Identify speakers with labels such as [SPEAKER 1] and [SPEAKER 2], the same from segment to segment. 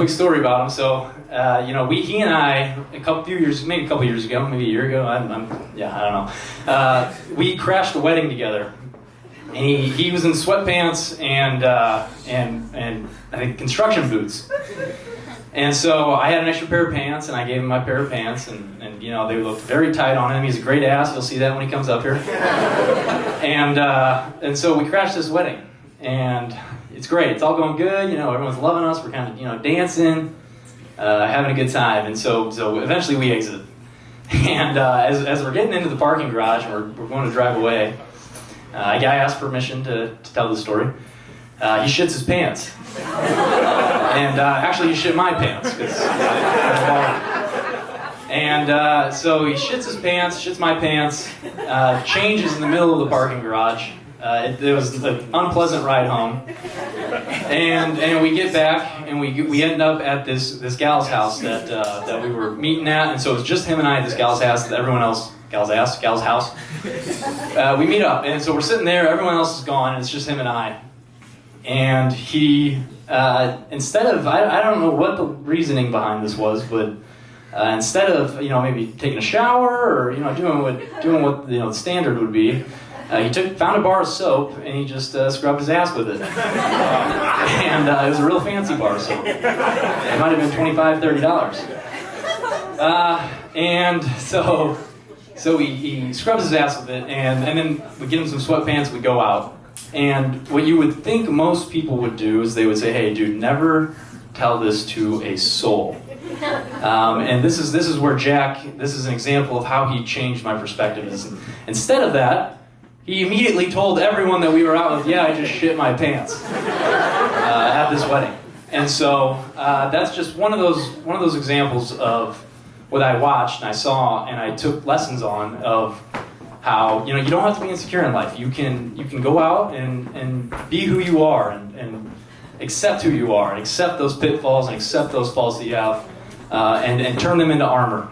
[SPEAKER 1] Quick story about him. So, he and I, maybe a couple years ago, maybe a year ago, I don't know. We crashed a wedding together. And he was in sweatpants and I think construction boots. And so I had an extra pair of pants, and I gave him my pair of pants, and they looked very tight on him. He's a great ass. You'll see that when he comes up here. And so we crashed this wedding, and it's great. It's all going good. Everyone's loving us. We're kind of dancing, having a good time. And so eventually we exited. And as we're getting into the parking garage and we're going to drive away, a guy asked permission to tell the story. He shits his pants. And actually he shit my pants. And so he shits his pants, shits my pants, changes in the middle of the parking garage. It was an unpleasant ride home. And we get back and we end up at this gal's house that we were meeting at. And so it was just him and I at this gal's house. Everyone else, gal's house. We meet up, and so we're sitting there. Everyone else is gone, and it's just him and I. And he, instead of, I don't know what the reasoning behind this was, but instead of maybe taking a shower or doing what the standard would be, he found a bar of soap and he just scrubbed his ass with it. And it was a real fancy bar of soap. It might have been $25, $30. And so he scrubs his ass with it, and then we get him some sweatpants, we go out. And what you would think most people would do is they would say, hey dude, never tell this to a soul. And this is where this is an example of how he changed my perspective. Instead of that, he immediately told everyone that we were out with, yeah, I just shit my pants at this wedding. And so that's just one of those examples of what I watched and I saw and I took lessons on of how you don't have to be insecure in life. You can go out and be who you are and accept who you are and accept those pitfalls and accept those faults that you have and turn them into armor.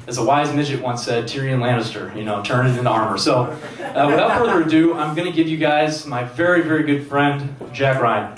[SPEAKER 1] As a wise midget once said, Tyrion Lannister, turn it into armor. So without further ado, I'm going to give you guys my very, very good friend, Jack Ryan.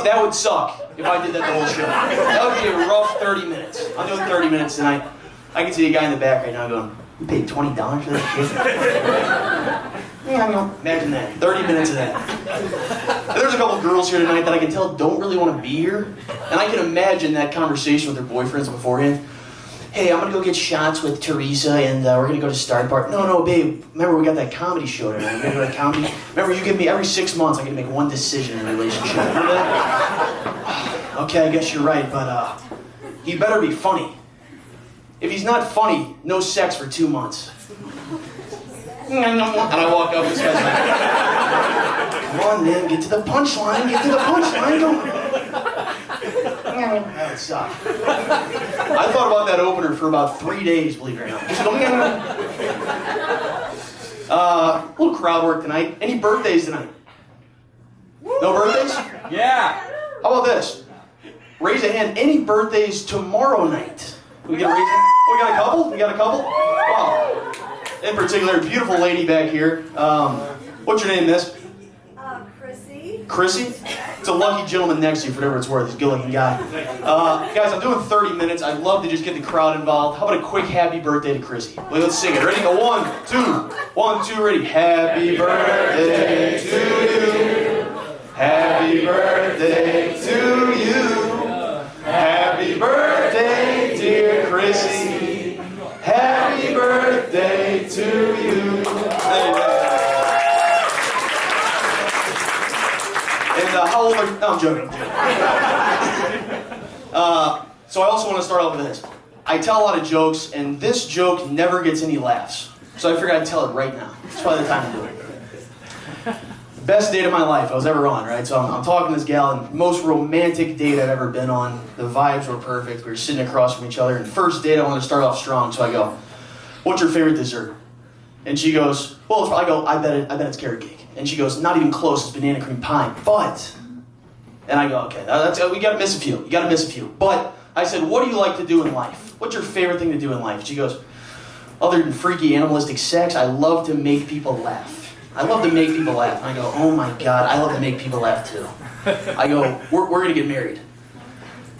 [SPEAKER 2] That would suck if I did that the whole show. That would be a rough 30 minutes. I'm doing 30 minutes tonight. I can see a guy in the back right now going, you paid $20 for that shit? Imagine that. 30 minutes of that. And there's a couple of girls here tonight that I can tell don't really want to be here. And I can imagine that conversation with their boyfriends beforehand. Hey, I'm going to go get shots with Teresa, and we're going to go to Star Park. No, babe, remember we got that comedy show tonight. We're going to go to comedy. Remember, you give me every 6 months, I get to make one decision in a relationship. Remember that? Okay, I guess you're right, but he better be funny. If he's not funny, no sex for 2 months. And I walk up, this guy's like, come on, man, get to the punchline, go. That would suck. I thought about that opener for about 3 days, believe it or not. A little crowd work tonight. Any birthdays tonight? No birthdays? Yeah. How about this? Raise a hand. Any birthdays tomorrow night? We get a raise hand? Oh, we got a couple? Wow. In particular, a beautiful lady back here. What's your name, miss?
[SPEAKER 3] Chrissy.
[SPEAKER 2] Chrissy? It's a lucky gentleman next to you, for whatever it's worth. He's a good-looking guy. Guys, I'm doing 30 minutes. I'd love to just get the crowd involved. How about a quick happy birthday to Chrissy? Let's sing it. Ready? Go 1, 2. 1, 2, ready. Happy birthday to you. Happy birthday to you. Happy birthday, dear Chrissy. Happy birthday to you. How old are you? No, I'm joking. So I also want to start off with this. I tell a lot of jokes, and this joke never gets any laughs. So I figured I'd tell it right now. It's probably the time to do it. Best date of my life I was ever on, right? So I'm talking to this gal, and most romantic date I've ever been on. The vibes were perfect. We were sitting across from each other. And first date, I wanted to start off strong, so I go, "What's your favorite dessert?" And she goes, "Well," I go, I bet it's carrot cake." And she goes, "Not even close. It's banana cream pie." But, and I go, "Okay, we gotta miss a few. You gotta miss a few." But I said, "What do you like to do in life? What's your favorite thing to do in life?" And she goes, "Other than freaky animalistic sex, I love to make people laugh. I love to make people laugh." And I go, "Oh my God, I love to make people laugh too." I go, we're going to get married."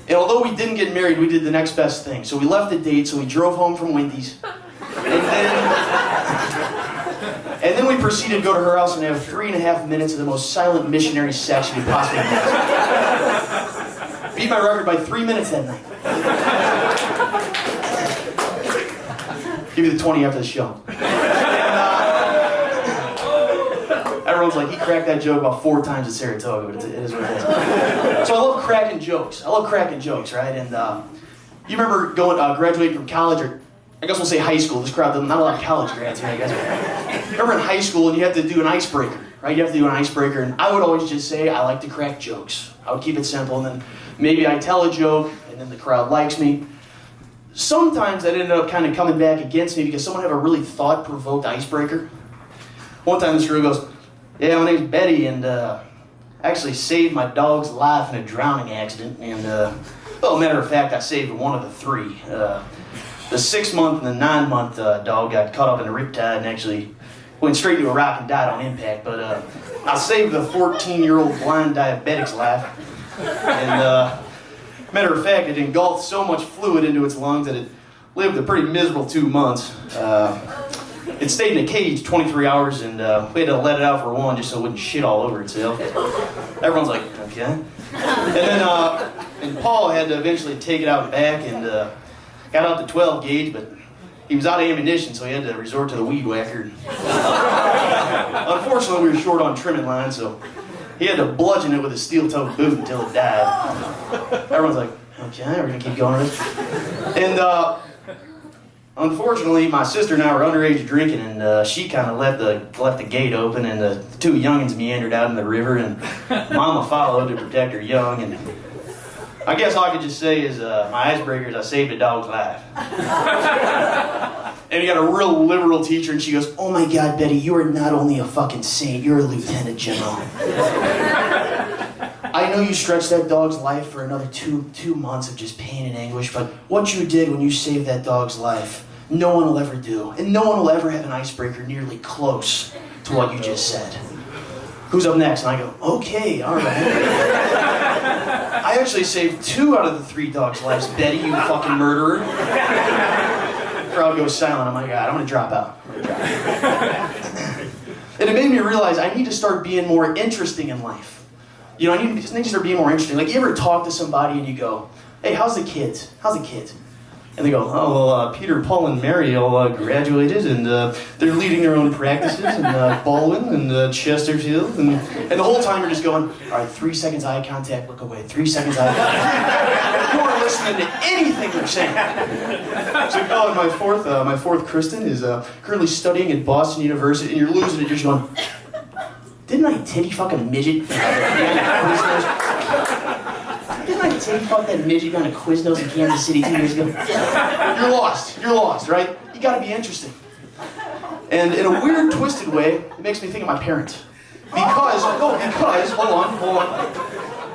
[SPEAKER 2] And although we didn't get married, we did the next best thing. So we left the date, so we drove home from Wendy's. And then we proceeded to go to her house and have 3.5 minutes of the most silent missionary sex you could possibly imagine. Beat my record by 3 minutes that night. Give you the 20 after the show. Everyone's like, he cracked that joke about 4 times at Saratoga, but it is what it is. So I love cracking jokes. Right? And you remember graduating from college, or I guess we'll say high school. This crowd, not a lot of college grads here, I guess. Remember in high school, and you have to do an icebreaker, right? You have to do an icebreaker, and I would always just say, I like to crack jokes. I would keep it simple, and then maybe I tell a joke, and then the crowd likes me. Sometimes that ended up kind of coming back against me because someone had a really thought-provoked icebreaker. One time this girl goes, "Yeah, my name's Betty, and I actually saved my dog's life in a drowning accident. And, well, matter of fact, I saved one of the 3. The 6-month and the 9-month dog got caught up in a riptide and actually went straight into a rock and died on impact. But I saved the 14-year-old blind diabetic's life. And, matter of fact, it engulfed so much fluid into its lungs that it lived a pretty miserable 2 months. It stayed in a cage 23 hours, and we had to let it out for 1 just so it wouldn't shit all over itself." Everyone's like, "Okay." And then and Paul had to eventually take it out back and got out the 12 gauge, but he was out of ammunition, so he had to resort to the weed whacker. Unfortunately, we were short on trimming line, so he had to bludgeon it with a steel-toed boot until it died. Everyone's like, "Okay, we're gonna keep going with it." And unfortunately, my sister and I were underage drinking, and she kind of left the gate open, and the 2 youngins meandered out in the river, and Mama followed to protect her young. And I guess all I could just say is my icebreaker is I saved a dog's life. And you got a real liberal teacher, and she goes, "Oh my God, Betty, you are not only a fucking saint, you're a lieutenant general. I know you stretched that dog's life for another two months of just pain and anguish, but what you did when you saved that dog's life, no one will ever do. And no one will ever have an icebreaker nearly close to what you just said. Who's up next?" And I go, "Okay, all right." "I actually saved 2 out of the 3 dogs' lives, Betty, you fucking murderer." Crowd goes silent. I'm like, "God, I'm gonna drop out." And it made me realize I need to start being more interesting in life. You know, I need to start being more interesting. Like, you ever talk to somebody and you go, "Hey, how's the kids? And they go, "Oh, well, Peter, Paul, and Mary all graduated, and they're leading their own practices in Baldwin and Chesterfield." And the whole time you're just going, "All right, 3 seconds eye contact, look away. 3 seconds eye contact." You aren't listening to anything they're saying. It's like, "Oh, and my fourth Kristen is currently studying at Boston University," and you're losing it. You're just going, "Didn't I titty fuck a midget? Didn't I titty fuck that midget down at Quiznos in Kansas City 2 years ago?" You're lost, right? You gotta be interesting. And in a weird, twisted way, it makes me think of my parents. Because, hold on.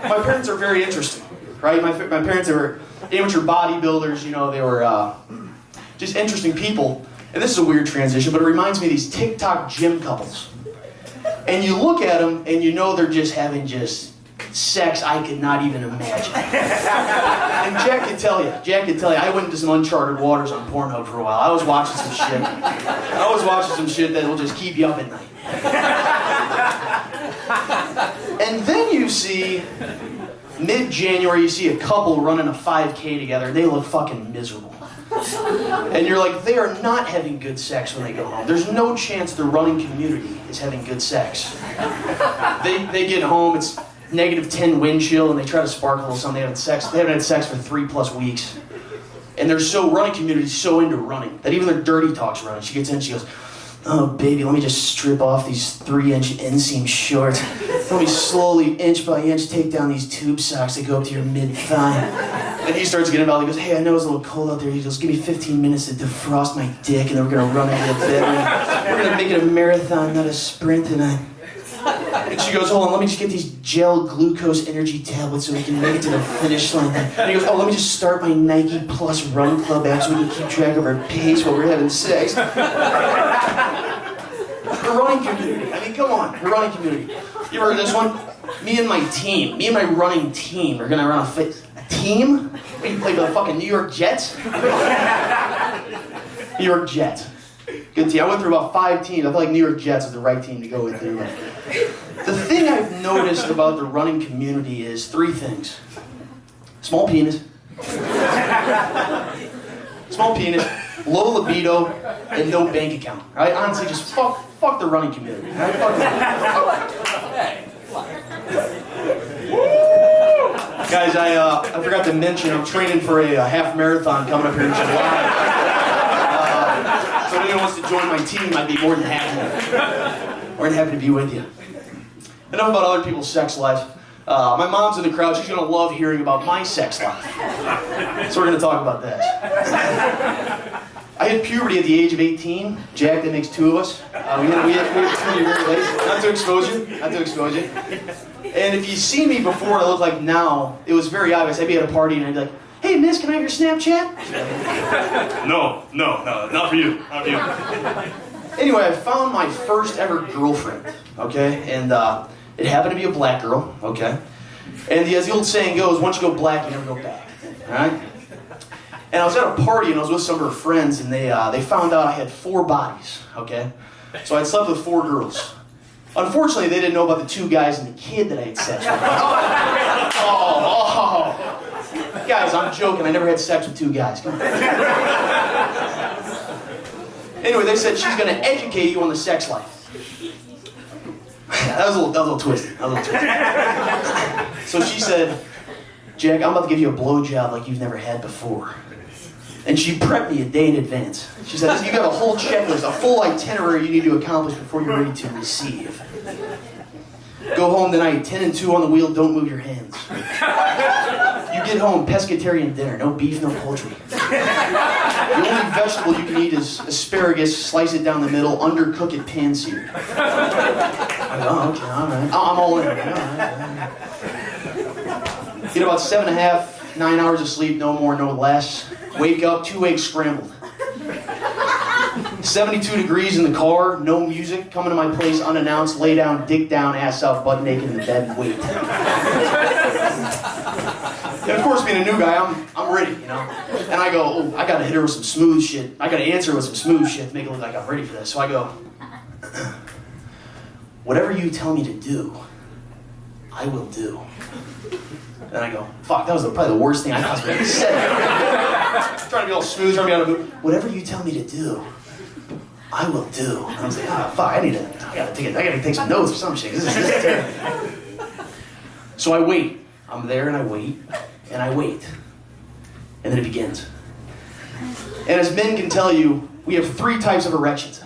[SPEAKER 2] My parents are very interesting, right? My parents were amateur bodybuilders, you know, they were just interesting people. And this is a weird transition, but it reminds me of these TikTok gym couples. And you look at them, and you know they're just having sex I could not even imagine. And Jack could tell you, I went into some uncharted waters on Pornhub for a while. I was watching some shit that will just keep you up at night. And then you see, mid-January, you see a couple running a 5K together, and they look fucking miserable. And you're like, they are not having good sex when they go home. There's no chance the running community is having good sex. They get home, it's -10 wind chill, and they try to spark a little something. They haven't had sex for 3+ weeks. And running community's so into running that even their dirty talks running. She gets in, she goes, oh baby, let me just strip off these 3-inch inseam shorts. Let me slowly, inch by inch, take down these tube socks that go up to your mid-thigh. And he starts getting involved. He goes, hey, I know it's a little cold out there. He goes, give me 15 minutes to defrost my dick, and then we're gonna run into the bed. We're gonna make it a marathon, not a sprint tonight. And she goes, hold on, let me just get these gel glucose energy tablets so we can make it to the finish line. And he goes, oh, let me just start my Nike Plus Run Club app so we can keep track of our pace while we're having sex. The running community. I mean, come on, the running community. You ever heard this one? Me and my running team are gonna run a team? What, you play for the fucking New York Jets? New York Jets. Good team. I went through about 5 teams. I feel like New York Jets is the right team to go with there. The thing I've noticed about the running community is 3 things. Small penis. Small penis, low libido, and no bank account. Right? Honestly, just fuck the running community. Right? Fuck Guys, I forgot to mention I'm training for a half marathon coming up here in July. So if anyone wants to join my team, I'd be more than happy to be with you. Enough about other people's sex lives. My mom's in the crowd. She's gonna love hearing about my sex life. So we're gonna talk about that. I hit puberty at the age of 18. Jack, that makes 2 of us. We hit puberty very late. Not to expose you. And if you see me before what I look like now, it was very obvious. I'd be at a party and I'd be like, hey miss, can I have your Snapchat? No, not for you, Anyway, I found my first ever girlfriend, okay? And it happened to be a black girl, okay? And as the old saying goes, once you go black, you never go back, all right? And I was at a party and I was with some of her friends and they found out I had 4 bodies, okay? So I'd slept with 4 girls. Unfortunately, they didn't know about the 2 guys and the kid that I had sex with. Oh. Guys, I'm joking. I never had sex with 2 guys. Come on. Anyway, they said she's going to educate you on the sex life. That was a little twisted. So she said, Jack, I'm about to give you a blowjob like you've never had before. And she prepped me a day in advance. She said, you got a whole checklist, a full itinerary you need to accomplish before you're ready to receive. Go home tonight, 10 and 2 on the wheel, don't move your hands. You get home, pescatarian dinner, no beef, no poultry. The only vegetable you can eat is asparagus, slice it down the middle, undercook it, pan-seared. I go, oh, okay, all right. I'm all in. All right. Get about 7.5, 9 hours of sleep, no more, no less. Wake up, 2 eggs scrambled. 72 degrees in the car, no music, coming to my place unannounced, lay down, dick down, ass out, butt naked in the bed, and wait. And of course, being a new guy, I'm ready, you know? And I go, oh, I gotta hit her with some smooth shit. I gotta answer her with some smooth shit to make it look like I'm ready for this. So I go, whatever you tell me to do, I will do. And I go, fuck, that was probably the worst thing I possibly ever said. Trying to be all smooth, trying to be on the move. Whatever you tell me to do, I will do. And I was like, fuck, I gotta take some notes or some shit. This is terrible. So I wait. I'm there and I wait, and I wait. And then it begins. And as men can tell you, we have 3 types of erections.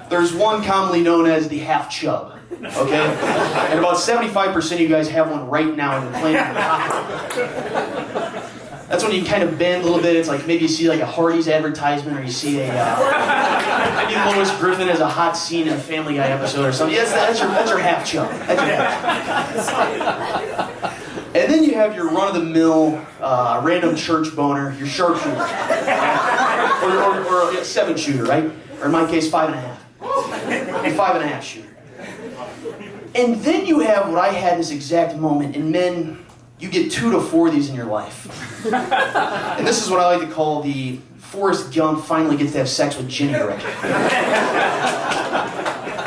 [SPEAKER 2] There's one commonly known as the half chub. Okay? And about 75% of you guys have one right now and you're planning on top. That's when you kind of bend a little bit. It's like maybe you see like a Hardee's advertisement or you see maybe Lois Griffin has a hot scene in a Family Guy episode or something. Yes, that's your half chub. That's your half chub. And then you have your run-of-the-mill random church boner, your sharpshooter. or a 7-shooter, right? Or in my case, 5.5. A 5.5 shooter. And then you have what I had in this exact moment, and men, you get 2 to 4 of these in your life. And this is what I like to call the Forrest Gump finally gets to have sex with Ginny Rick.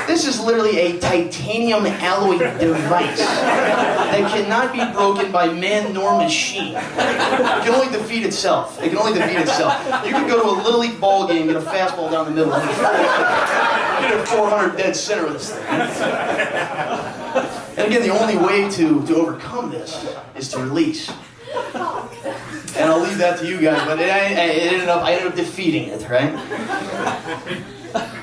[SPEAKER 2] This is literally a titanium alloy device that cannot be broken by man nor machine. It can only defeat itself. You can go to a Little League ball game, get a fastball down the middle, and get a 400 dead center with this thing. And again, the only way to overcome this is to release. And I'll leave that to you guys, but I ended up defeating it, right?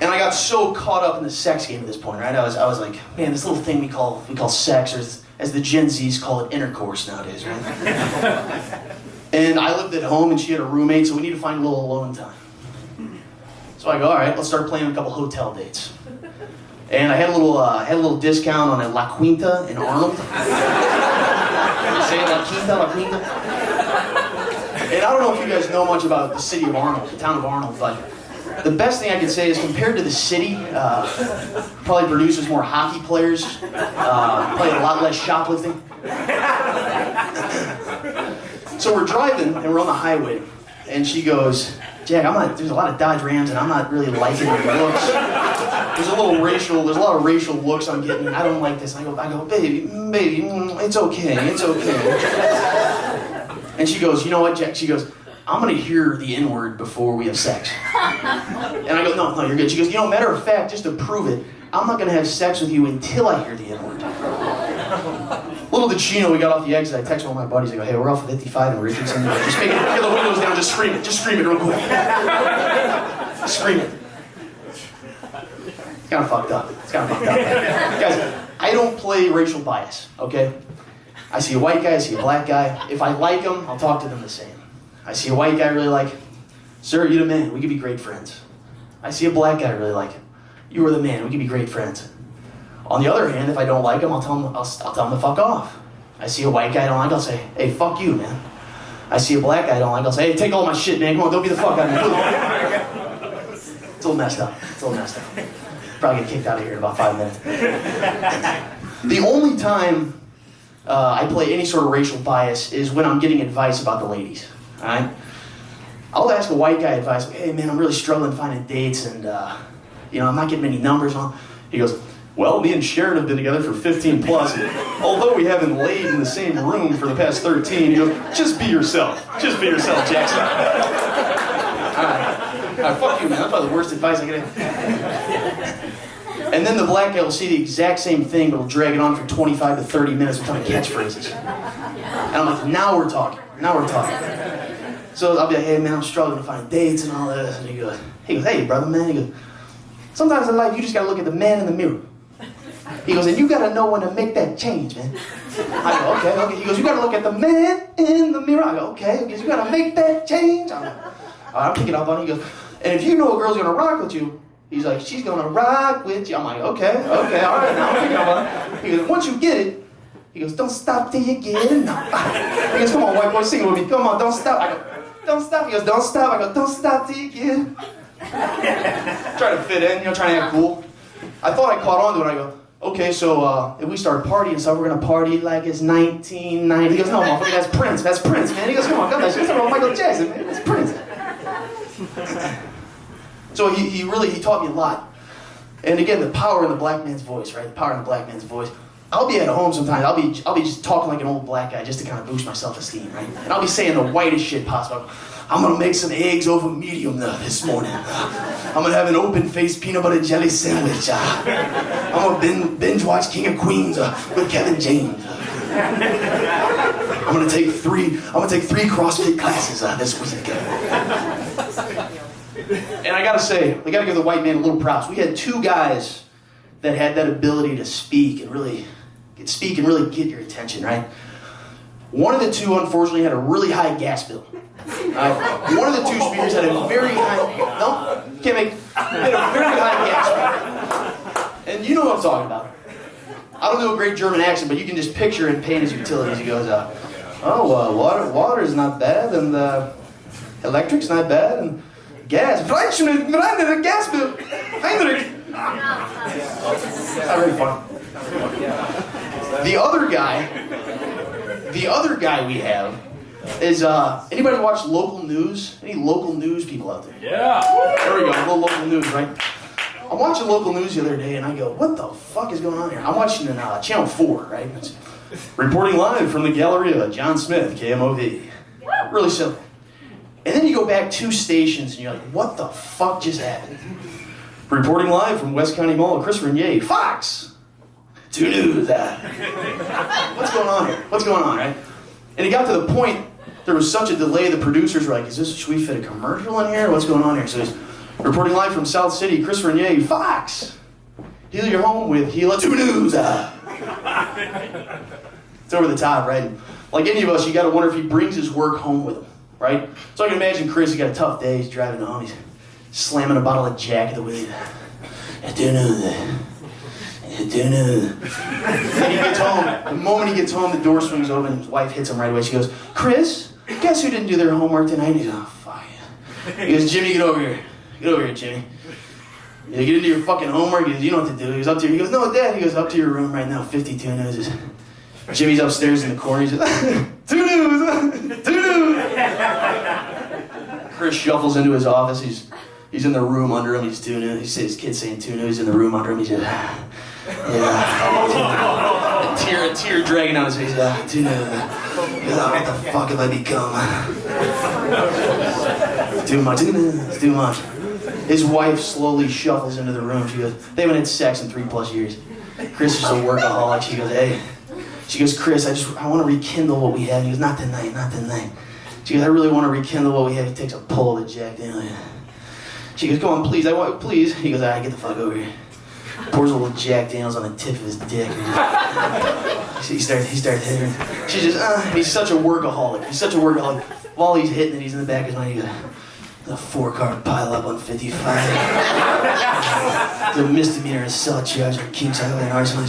[SPEAKER 2] And I got so caught up in the sex game at this point, right? I was like, man, this little thing we call sex, or as the Gen Zs call it, intercourse nowadays, right? And I lived at home, and she had a roommate, so we need to find a little alone time. So I go, all right, let's start planning a couple hotel dates. And I had a little discount on a La Quinta in Arnold. Say La Quinta. And I don't know if you guys know much about the city of Arnold, the town of Arnold, but the best thing I can say is compared to the city, probably produces more hockey players, probably a lot less shoplifting. So we're driving and we're on the highway, and she goes, Jack, there's a lot of Dodge Rams and I'm not really liking the looks. There's a lot of racial looks I'm getting. I don't like this. I go, baby, it's okay. And she goes, you know what, Jack? She goes, I'm gonna hear the N-word before we have sex. And I go, no, you're good. She goes, matter of fact, just to prove it, I'm not gonna have sex with you until I hear the N-word. Little did she know, we got off the exit. I text one of my buddies. I go, hey, we're off 55 in Richardson. Just make it, get the windows down. Just scream it real quick. Scream it. It's kind of fucked up. Guys, I don't play racial bias, okay? I see a white guy, I see a black guy. If I like them, I'll talk to them the same. I see a white guy I really like. Sir, you're the man. We could be great friends. I see a black guy I really like. You are the man. We could be great friends. On the other hand, if I don't like him, I'll tell him to fuck off. I see a white guy I don't like, I'll say, hey, fuck you, man. I see a black guy I don't like, I'll say, hey, take all my shit, man. Come on, don't be the fuck out of me. It's a little messed up. Probably get kicked out of here in about 5 minutes. The only time I play any sort of racial bias is when I'm getting advice about the ladies, all right? I'll ask a white guy advice, like, hey, man, I'm really struggling finding dates, and, I'm not getting many numbers on. He goes, well, me and Sharon have been together for 15 plus, and although we haven't laid in the same room for the past 13, he goes, just be yourself. Just be yourself, Jackson. All right, fuck you, man. That's probably the worst advice I could have. And then the black guy will see the exact same thing, but will drag it on for 25 to 30 minutes with kind of catchphrases. And I'm like, now we're talking. So I'll be like, hey, man, I'm struggling to find dates and all this. And he goes, hey, brother, man. He goes, sometimes in life, you just got to look at the man in the mirror. He goes, and you got to know when to make that change, man. I go, okay. He goes, you got to look at the man in the mirror. I go, okay. He goes, you got to make that change. I'm like, all right, I'm picking up on it. He goes, and if you know a girl's going to rock with you, he's like, she's going to rock with you. I'm like, okay, all right, now I'm picking up on it. He goes, once you get it, he goes, don't stop till you get it. No. He goes, come on, white boy, sing it with me. Come on, don't stop. I go, don't stop. He goes, don't stop. I go, don't stop till you get it. Trying to fit in, trying to act cool. I thought I caught on to it. I go, okay, so if we start partying and stuff, we're going to party like it's 1990. He goes, no, motherfucker, that's Prince, man. He goes, come on, that's about Michael Jackson, man. That's Prince. So he taught me a lot. And again, the power in the black man's voice, right? The power in the black man's voice. I'll be at home sometimes. I'll be just talking like an old black guy just to kind of boost my self-esteem, right? And I'll be saying the whitest shit possible. I'm gonna make some eggs over medium this morning. I'm gonna have an open-faced peanut butter jelly sandwich. I'm gonna binge watch King of Queens with Kevin James. I'm gonna take three CrossFit classes this weekend. And I gotta say, I gotta give the white man a little props. We had 2 guys that had that ability to speak and really get your attention, right? One of the 2, unfortunately, had a really high gas bill. One of the 2 speakers had a very high, had a very high gas bill. And you know what I'm talking about. I don't do a great German accent, but you can just picture him paying his utilities. He goes, water's not bad, and electric's not bad, and gas. Gas bill. Heinrich. Not very fun. The other guy we have is, anybody watch local news? Any local news people out there?
[SPEAKER 4] Yeah.
[SPEAKER 2] There we go, a little local news, right? I'm watching local news the other day and I go, what the fuck is going on here? I'm watching Channel 4, right? It's reporting live from the Galleria, John Smith, KMOV. Really simple. And then you go back 2 stations and you're like, what the fuck just happened? Reporting live from West County Mall, Chris Renier, Fox. 2 News. What's going on here? Right? And it got to the point there was such a delay, the producers were like, should we fit a commercial in here? What's going on here? So he's reporting live from South City, Chris Renier, Fox. Heal your home with Gila 2 News. It's over the top, right? Like any of us, you got to wonder if he brings his work home with him, right? So I can imagine Chris, he's got a tough day, he's driving home, he's slamming a bottle of Jack at the wheel. I do know that. I do know that. And he gets home. The moment he gets home, the door swings open, and his wife hits him right away. She goes, Chris, guess who didn't do their homework tonight? He goes, oh, fuck. He goes, Jimmy, get over here. Get over here, Jimmy. You get into your fucking homework. He goes, you know what to do. He goes, up to your, he goes, no, Dad. He goes, up to your room right now, 52 noses. Jimmy's upstairs in the corner. He says, 2 news, 2 news. Chris shuffles into his office. He's in the room under him. He's 2 news. He says, his kid's saying 2 news in the room under him. He's just, a tear dragging down his face. 2 news. He goes, oh, what the fuck have I become? Too much. It's too much. His wife slowly shuffles into the room. She goes, they haven't had sex in 3+ years. Chris is a workaholic. She goes, hey. She goes, Chris, I want to rekindle what we had. He goes, not tonight, not tonight. She goes, I really want to rekindle what we had. He takes a pull of the Jack Daniels. She goes, go on, please, please. He goes, all right, get the fuck over here. Pours a little Jack Daniels on the tip of his dick. He starts hitting her. She just, he's such a workaholic. He's such a workaholic. While he's hitting it, he's in the back of his mind. He goes, a 4-car pile up on 55. The misdemeanor assault charge on Kingside and arson.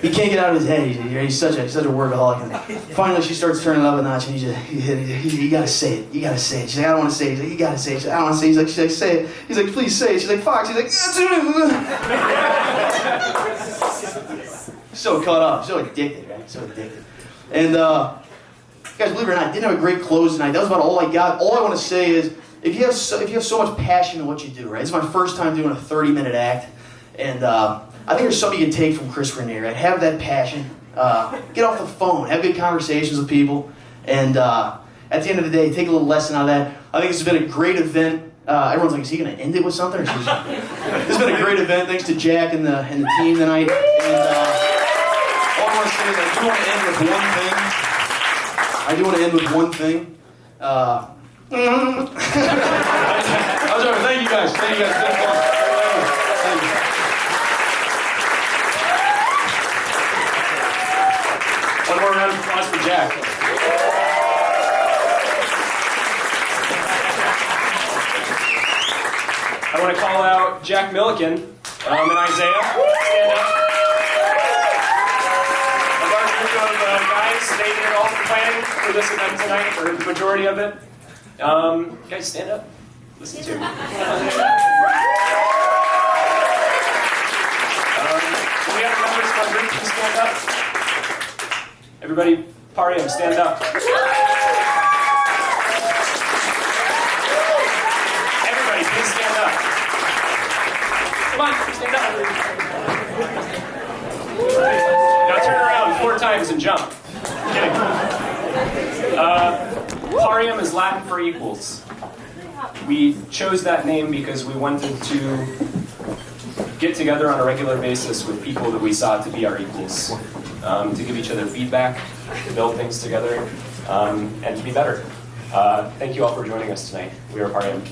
[SPEAKER 2] He can't get out of his head. He's such a workaholic. And finally, she starts turning up a notch, and you gotta say it. You gotta say it. She's like, I don't want to say it. He's like, you gotta say it. She's like, I don't want to say it. She's like, say it. He's like, please say it. She's like, Fox. He's like, so caught up, so addicted, right? So addicted. And guys, believe it or not, I didn't have a great close tonight. That was about all I got. All I want to say is, if you have so much passion in what you do, right? It's my first time doing a 30-minute act, and I think there's something you can take from Chris Renier, right? Have that passion. Get off the phone. Have good conversations with people, and at the end of the day, take a little lesson out of that. I think this has been a great event. Everyone's like, is he going to end it with something? This has been a great event. Thanks to Jack and the team tonight. And all I want to say is I do want to end with one thing. I was over. Thank you guys. Thank you guys. Thank you. Thank you. One more round of applause for Jack.
[SPEAKER 4] I want to call out Jack Millikan and Isaiah. Stand up. A large group of guys, they did all the planning for this event tonight, or the majority of it. Guys, stand up. Listen to me. Do we have members of our group? Please stand up. Everybody, Parium, stand up. Everybody, please stand up. Come on, stand up. Now turn around 4 times and jump. Kidding. Parium is Latin for equals. We chose that name because we wanted to get together on a regular basis with people that we saw to be our equals, to give each other feedback, to build things together, and to be better. Thank you all for joining us tonight. We are Parium.